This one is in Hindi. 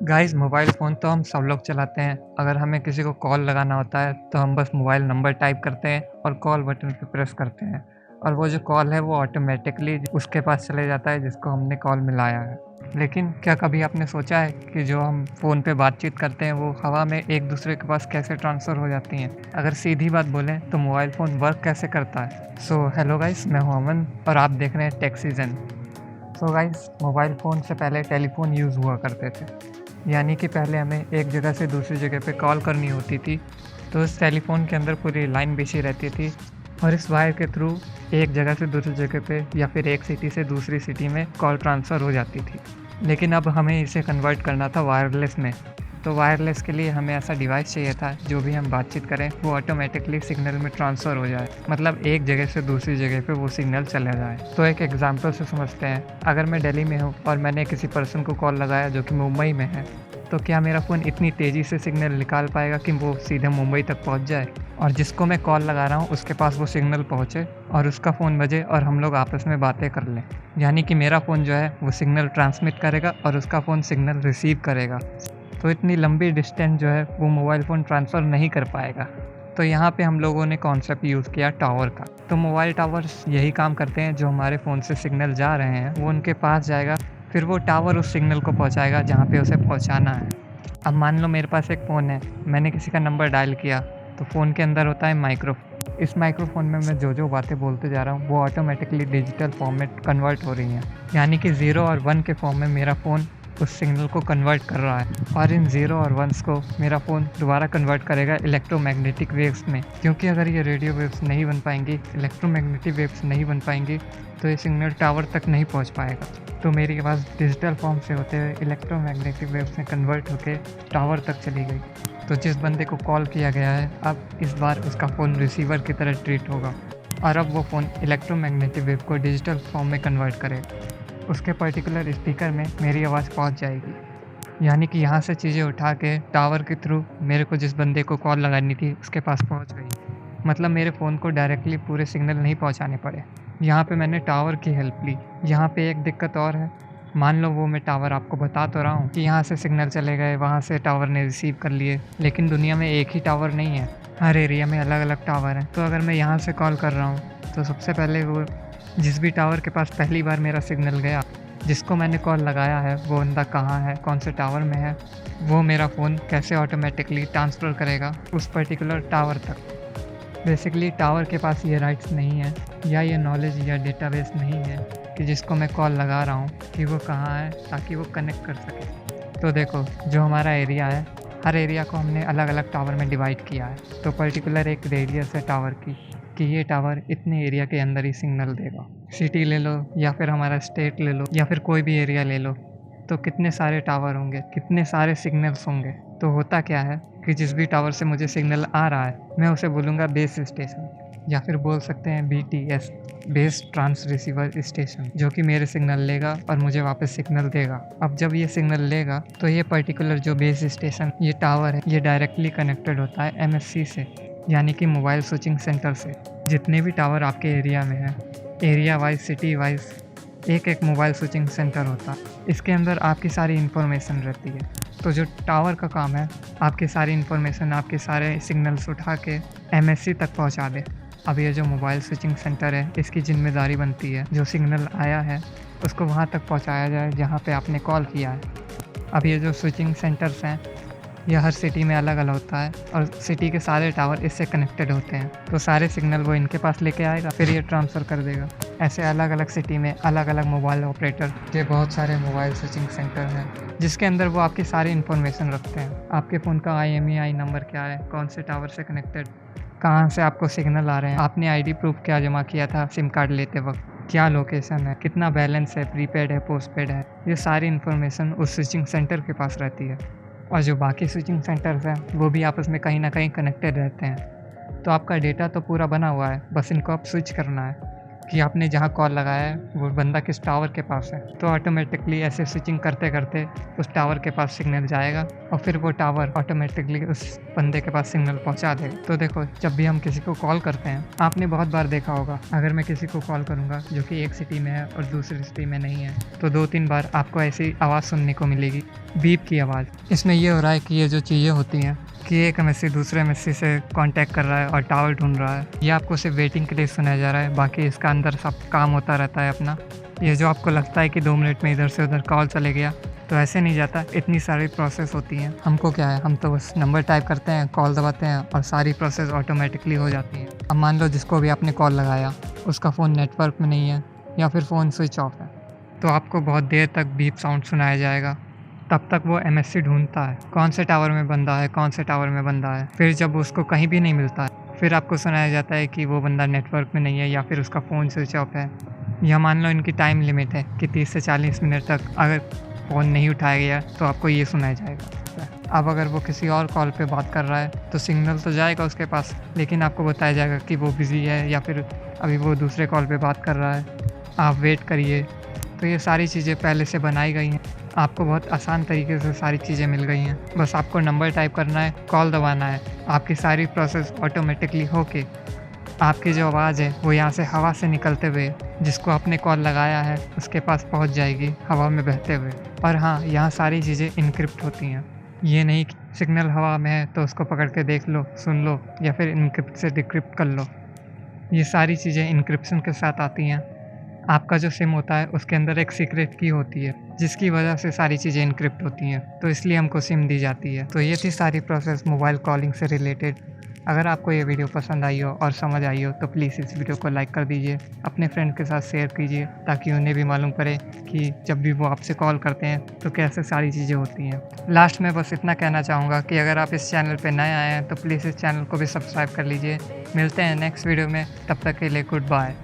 गाइस मोबाइल फ़ोन तो हम सब लोग चलाते हैं। अगर हमें किसी को कॉल लगाना होता है तो हम बस मोबाइल नंबर टाइप करते हैं और कॉल बटन पे प्रेस करते हैं और वो जो कॉल है वो ऑटोमेटिकली उसके पास चले जाता है जिसको हमने कॉल मिलाया है। लेकिन क्या कभी आपने सोचा है कि जो हम फ़ोन पे बातचीत करते हैं वो हवा में एक दूसरे के पास कैसे ट्रांसफ़र हो जाती हैं? अगर सीधी बात बोलें तो मोबाइल फ़ोन वर्क कैसे करता है? सो हेलो गाइस, मैं हूँ अमन और आप देख रहे हैं tech season. So guys, mobile phone से पहले टेलीफ़ोन यूज़ हुआ करते थे। यानी कि पहले हमें एक जगह से दूसरी जगह पे कॉल करनी होती थी, तो उस टेलीफ़ोन के अंदर पूरी लाइन बिछी रहती थी और इस वायर के थ्रू एक जगह से दूसरी जगह पे या फिर एक सिटी से दूसरी सिटी में कॉल ट्रांसफ़र हो जाती थी। लेकिन अब हमें इसे कन्वर्ट करना था वायरलेस में। तो वायरलेस के लिए हमें ऐसा डिवाइस चाहिए था जो भी हम बातचीत करें वो ऑटोमेटिकली सिग्नल में ट्रांसफ़र हो जाए, मतलब एक जगह से दूसरी जगह पे वो सिग्नल चला जाए। तो एक एग्जांपल से समझते हैं, अगर मैं दिल्ली में हूँ और मैंने किसी पर्सन को कॉल लगाया जो कि मुंबई में है, तो क्या मेरा फ़ोन इतनी तेज़ी से सिग्नल निकाल पाएगा कि वो सीधे मुंबई तक पहुँच जाए और जिसको मैं कॉल लगा रहा हूँ उसके पास वो सिग्नल पहुँचे और उसका फ़ोन बजे और हम लोग आपस में बातें कर लें। यानी कि मेरा फ़ोन जो है वो सिग्नल ट्रांसमिट करेगा और उसका फ़ोन सिग्नल रिसीव करेगा। तो इतनी लंबी डिस्टेंस जो है वो मोबाइल फ़ोन ट्रांसफ़र नहीं कर पाएगा। तो यहाँ पे हम लोगों ने कॉन्सेप्ट यूज़ किया टावर का। तो मोबाइल टावर्स यही काम करते हैं, जो हमारे फ़ोन से सिग्नल जा रहे हैं वो उनके पास जाएगा, फिर वो टावर उस सिग्नल को पहुँचाएगा जहाँ पे उसे पहुँचाना है। अब मान लो मेरे पास एक फ़ोन है, मैंने किसी का नंबर डायल किया, तो फ़ोन के अंदर होता है माइक्रोफ़ोन। इस माइक्रोफ़ोन में मैं जो बातें बोलते जा रहा हूँ वो ऑटोमेटिकली डिजिटल फॉर्म में कन्वर्ट हो रही हैं। यानी कि 0 और 1 के फॉर्म में मेरा फ़ोन उस सिग्नल को कन्वर्ट कर रहा है और इन 0 और 1s को मेरा फ़ोन दोबारा कन्वर्ट करेगा इलेक्ट्रोमैग्नेटिक वेव्स में, क्योंकि अगर ये रेडियो वेव्स नहीं बन पाएंगी, इलेक्ट्रोमैग्नेटिक वेव्स नहीं बन पाएंगी, तो ये सिग्नल टावर तक नहीं पहुंच पाएगा। तो मेरी आवाज़ डिजिटल फॉर्म से होते हुए इलेक्ट्रोमैग्नेटिक वेव्स में कन्वर्ट होकर टावर तक चली गई। तो जिस बंदे को कॉल किया गया है, अब इस बार उसका फ़ोन रिसीवर की तरह ट्रीट होगा और अब वो फ़ोन इलेक्ट्रोमैग्नेटिक वेव को डिजिटल फॉर्म में कन्वर्ट करेगा। उसके पर्टिकुलर स्पीकर में मेरी आवाज़ पहुंच जाएगी। यानी कि यहाँ से चीज़ें उठा के टावर के थ्रू मेरे को जिस बंदे को कॉल लगानी थी उसके पास पहुंच गई। मतलब मेरे फ़ोन को डायरेक्टली पूरे सिग्नल नहीं पहुंचाने पड़े। यहाँ पे मैंने टावर की हेल्प ली। यहाँ पे एक दिक्कत और है, मान लो वो मैं टावर आपको बता तो रहा हूँ कि यहाँ से सिग्नल चले गए, वहाँ से टावर ने रिसीव कर लिए, लेकिन दुनिया में एक ही टावर नहीं है, हर एरिया में अलग अलग टावर हैं। तो अगर मैं यहाँ से कॉल कर रहा हूँ तो सबसे पहले वो जिस भी टावर के पास पहली बार मेरा सिग्नल गया, जिसको मैंने कॉल लगाया है वो बंदा कहाँ है, कौन से टावर में है, वो मेरा फ़ोन कैसे ऑटोमेटिकली ट्रांसफ़र करेगा उस पर्टिकुलर टावर तक। बेसिकली टावर के पास ये राइट्स नहीं है या ये नॉलेज या डेटाबेस नहीं है कि जिसको मैं कॉल लगा रहा हूँ कि वो कहाँ है, ताकि वो कनेक्ट कर सके। तो देखो, जो हमारा एरिया है, हर एरिया को हमने अलग अलग टावर में डिवाइड किया है। तो पर्टिकुलर एक रेडियस है टावर की कि ये टावर इतने एरिया के अंदर ही सिग्नल देगा। सिटी ले लो या फिर हमारा स्टेट ले लो या फिर कोई भी एरिया ले लो, तो कितने सारे टावर होंगे, कितने सारे सिग्नल्स होंगे। तो होता क्या है कि जिस भी टावर से मुझे सिग्नल आ रहा है मैं उसे बोलूँगा बेस स्टेशन, या फिर बोल सकते हैं BTS, base transceiver station, जो कि मेरे सिग्नल लेगा और मुझे वापस सिग्नल देगा। अब जब ये सिग्नल लेगा तो ये पर्टिकुलर जो बेस स्टेशन, ये टावर है, ये डायरेक्टली कनेक्टेड होता है MSC से, यानी कि मोबाइल स्विचिंग सेंटर से। जितने भी टावर आपके एरिया में हैं, एरिया वाइज, सिटी वाइज एक एक मोबाइल स्विचिंग सेंटर होता है। इसके अंदर आपकी सारी इन्फॉर्मेशन रहती है। तो जो टावर का काम है, आपकी सारी इन्फॉर्मेशन, आपके सारे सिग्नल्स उठा के MSC तक पहुंचा दे। अब ये जो मोबाइल स्विचिंग सेंटर है, इसकी जिम्मेदारी बनती है जो सिग्नल आया है उसको वहाँ तक पहुँचाया जाए जहाँ पे आपने कॉल किया है। अब ये जो स्विचिंग सेंटर्स हैं, यह हर सिटी में अलग अलग होता है और सिटी के सारे टावर इससे कनेक्टेड होते हैं। तो सारे सिग्नल वो इनके पास लेके आएगा, फिर ये ट्रांसफ़र कर देगा। ऐसे अलग अलग सिटी में अलग अलग मोबाइल ऑपरेटर के बहुत सारे मोबाइल स्विचिंग सेंटर हैं, जिसके अंदर वो आपकी सारी इन्फॉर्मेशन रखते हैं। आपके फ़ोन का IMEI नंबर क्या है, कौन से टावर से कनेक्टेड, कहाँ से आपको सिग्नल आ रहे हैं, आपने ID प्रूफ क्या जमा किया था सिम कार्ड लेते वक्त, क्या लोकेशन है, कितना बैलेंस है, प्रीपेड है, पोस्टपेड है, ये सारी इन्फॉर्मेशन उस स्विचिंग सेंटर के पास रहती है। और जो बाकी स्विचिंग सेंटर्स हैं वो भी आपस में कहीं ना कहीं कनेक्टेड रहते हैं। तो आपका डेटा तो पूरा बना हुआ है, बस इनको अब स्विच करना है कि आपने जहाँ कॉल लगाया है वो बंदा किस टावर के पास है। तो ऑटोमेटिकली ऐसे स्विचिंग करते करते उस टावर के पास सिग्नल जाएगा और फिर वो टावर ऑटोमेटिकली उस बंदे के पास सिग्नल पहुंचा देगा। तो देखो, जब भी हम किसी को कॉल करते हैं, आपने बहुत बार देखा होगा, अगर मैं किसी को कॉल करूंगा जो कि एक सिटी में है और दूसरी सिटी में नहीं है, तो 2-3 बार आपको ऐसी आवाज़ सुनने को मिलेगी, बीप की आवाज़। इसमें ये हो रहा है कि ये जो चीज़ें होती हैं कि एक एमएससी दूसरे एमएससी से कांटेक्ट कर रहा है और टावर ढूंढ रहा है, ये आपको सिर्फ वेटिंग के लिए सुनाया जा रहा है। बाकी इसका अंदर सब काम होता रहता है अपना। ये जो आपको लगता है कि 2 मिनट में इधर से उधर कॉल चले गया, तो ऐसे नहीं जाता। इतनी सारी प्रोसेस होती हैं। हमको क्या है, हम तो बस नंबर टाइप करते हैं, कॉल दबाते हैं और सारी प्रोसेस ऑटोमेटिकली हो जाती है। अब मान लो जिसको भी आपने कॉल लगाया उसका फ़ोन नेटवर्क में नहीं है या फिर फ़ोन स्विच ऑफ है, तो आपको बहुत देर तक बीप साउंड सुनाया जाएगा। तब तक वो एमएससी ढूंढता है कौन से टावर में बंदा है, कौन से टावर में बंदा है। फिर जब उसको कहीं भी नहीं मिलता है, फिर आपको सुनाया जाता है कि वो बंदा नेटवर्क में नहीं है या फिर उसका फ़ोन स्विच ऑफ है। या मान लो इनकी टाइम लिमिट है कि 30 से 40 मिनट तक अगर फ़ोन नहीं उठाया गया तो आपको ये सुनाया जाएगा। अब अगर वो किसी और कॉल पे बात कर रहा है तो सिग्नल तो जाएगा उसके पास, लेकिन आपको बताया जाएगा कि वो बिज़ी है या फिर अभी वो दूसरे कॉल पे बात कर रहा है, आप वेट करिए। तो ये सारी चीज़ें पहले से बनाई गई हैं। आपको बहुत आसान तरीके से सारी चीज़ें मिल गई हैं। बस आपको नंबर टाइप करना है, कॉल दबाना है, आपकी सारी प्रोसेस ऑटोमेटिकली होके आपकी जो आवाज़ है वो यहाँ से हवा से निकलते हुए जिसको आपने कॉल लगाया है उसके पास पहुँच जाएगी हवा में बहते हुए। और हाँ, यहाँ सारी चीज़ें इनक्रिप्ट होती हैं। ये नहीं कि सिग्नल हवा में है तो उसको पकड़ के देख लो, सुन लो या फिर इनक्रिप्ट से डिक्रिप्ट कर लो। ये सारी चीज़ें इनक्रिप्शन के साथ आती हैं। आपका जो सिम होता है उसके अंदर एक सीक्रेट की होती है जिसकी वजह से सारी चीज़ें इनक्रिप्ट होती हैं, तो इसलिए हमको सिम दी जाती है। तो ये थी सारी प्रोसेस मोबाइल कॉलिंग से रिलेटेड। अगर आपको ये वीडियो पसंद आई हो और समझ आई हो तो प्लीज़ इस वीडियो को लाइक कर दीजिए, अपने फ्रेंड के साथ शेयर कीजिए ताकि उन्हें भी मालूम पड़े कि जब भी वो आपसे कॉल करते हैं तो कैसे सारी चीज़ें होती हैं। लास्ट में बस इतना कहना चाहूँगा कि अगर आप इस चैनल पे नए आए हैं तो प्लीज़ इस चैनल को भी सब्सक्राइब कर लीजिए। मिलते हैं नेक्स्ट वीडियो में, तब तक के लिए गुड बाय।